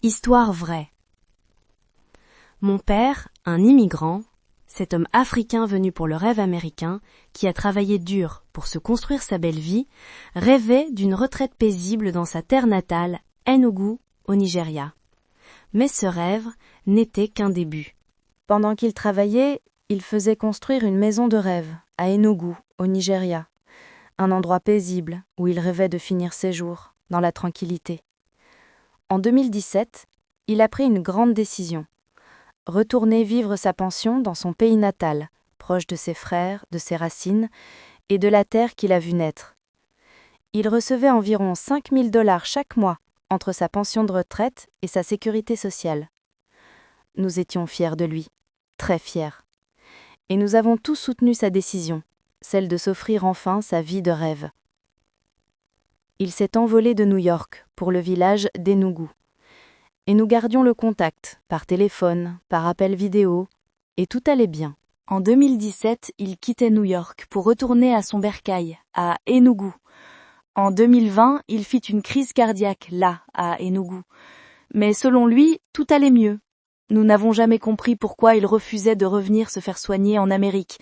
Histoire vraie. Mon père, un immigrant, cet homme africain venu pour le rêve américain, qui a travaillé dur pour se construire sa belle vie, rêvait d'une retraite paisible dans sa terre natale, Enugu, au Nigeria. Mais ce rêve n'était qu'un début. Pendant qu'il travaillait, il faisait construire une maison de rêve à Enugu, au Nigeria, un endroit paisible où il rêvait de finir ses jours, dans la tranquillité. En 2017, il a pris une grande décision. Retourner vivre sa pension dans son pays natal, proche de ses frères, de ses racines et de la terre qu'il a vue naître. Il recevait environ $5 000 chaque mois entre sa pension de retraite et sa sécurité sociale. Nous étions fiers de lui, très fiers. Et nous avons tous soutenu sa décision, celle de s'offrir enfin sa vie de rêve. Il s'est envolé de New York pour le village d'Enugu. Et nous gardions le contact, par téléphone, par appel vidéo, et tout allait bien. En 2017, il quittait New York pour retourner à son bercail, à Enugu. En 2020, il fit une crise cardiaque, là, à Enugu. Mais selon lui, tout allait mieux. Nous n'avons jamais compris pourquoi il refusait de revenir se faire soigner en Amérique.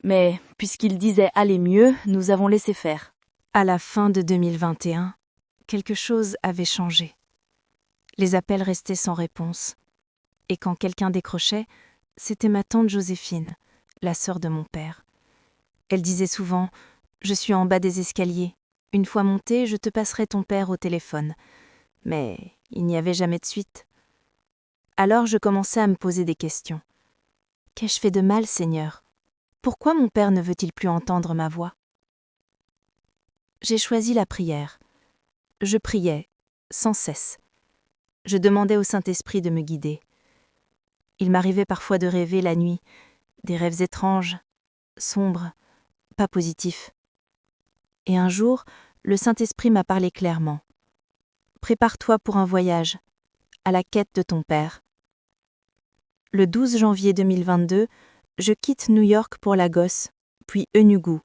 Mais, puisqu'il disait aller mieux, nous avons laissé faire. À la fin de 2021, quelque chose avait changé. Les appels restaient sans réponse. Et quand quelqu'un décrochait, c'était ma tante Joséphine, la sœur de mon père. Elle disait souvent « Je suis en bas des escaliers. Une fois monté, je te passerai ton père au téléphone. » Mais il n'y avait jamais de suite. Alors je commençais à me poser des questions. Qu'ai-je fait de mal, Seigneur? Pourquoi mon père ne veut-il plus entendre ma voix? J'ai choisi la prière. Je priais, sans cesse. Je demandais au Saint-Esprit de me guider. Il m'arrivait parfois de rêver la nuit, des rêves étranges, sombres, pas positifs. Et un jour, le Saint-Esprit m'a parlé clairement. Prépare-toi pour un voyage, à la quête de ton père. Le 12 janvier 2022, je quitte New York pour Lagos, puis Enugu.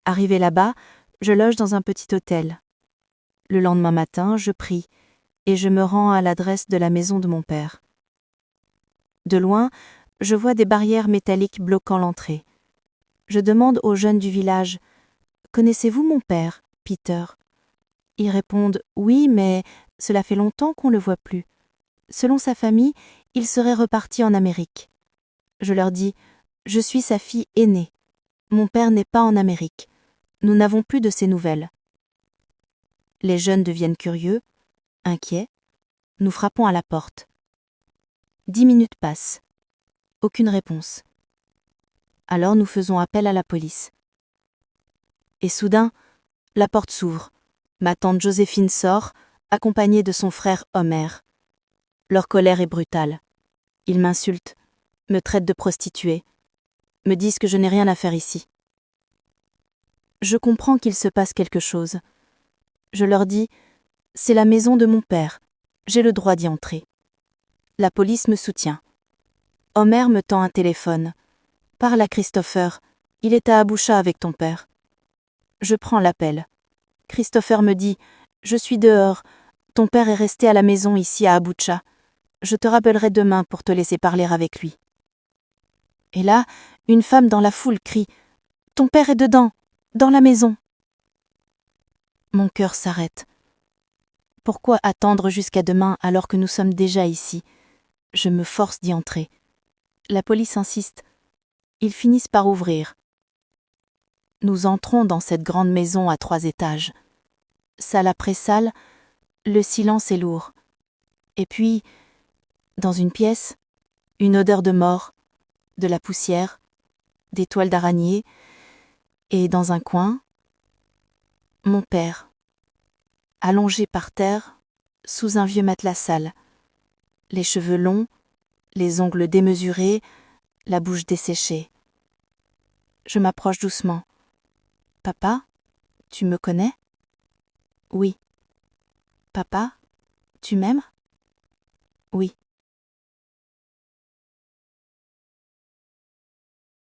Arrivé là-bas, je loge dans un petit hôtel. Le lendemain matin, je prie, et je me rends à l'adresse de la maison de mon père. De loin, je vois des barrières métalliques bloquant l'entrée. Je demande aux jeunes du village « Connaissez-vous mon père, Peter ?» Ils répondent « Oui, mais cela fait longtemps qu'on ne le voit plus. Selon sa famille, il serait reparti en Amérique. » Je leur dis « Je suis sa fille aînée. Mon père n'est pas en Amérique. Nous n'avons plus de ses nouvelles. » Les jeunes deviennent curieux, inquiets. Nous frappons à la porte. 10 minutes passent. Aucune réponse. Alors nous faisons appel à la police. Et soudain, la porte s'ouvre. Ma tante Joséphine sort, accompagnée de son frère Homer. Leur colère est brutale. Ils m'insultent, me traitent de prostituée, me disent que je n'ai rien à faire ici. Je comprends qu'il se passe quelque chose. Je leur dis « C'est la maison de mon père, j'ai le droit d'y entrer. » La police me soutient. Homer me tend un téléphone. « Parle à Christopher, il est à Abuja avec ton père. » Je prends l'appel. Christopher me dit « Je suis dehors, ton père est resté à la maison ici à Abuja. Je te rappellerai demain pour te laisser parler avec lui. » Et là, une femme dans la foule crie « Ton père est dedans, dans la maison. » Mon cœur s'arrête. Pourquoi attendre jusqu'à demain alors que nous sommes déjà ici? Je me force d'y entrer. La police insiste. Ils finissent par ouvrir. Nous entrons dans cette grande maison à 3 étages. Salle après salle, le silence est lourd. Et puis, dans une pièce, une odeur de mort, de la poussière, des toiles d'araignée, et dans un coin, mon père, allongé par terre, sous un vieux matelas sale, les cheveux longs, les ongles démesurés, la bouche desséchée. Je m'approche doucement. « Papa, tu me connais? » « Oui. »« Papa, tu m'aimes? » « Oui. »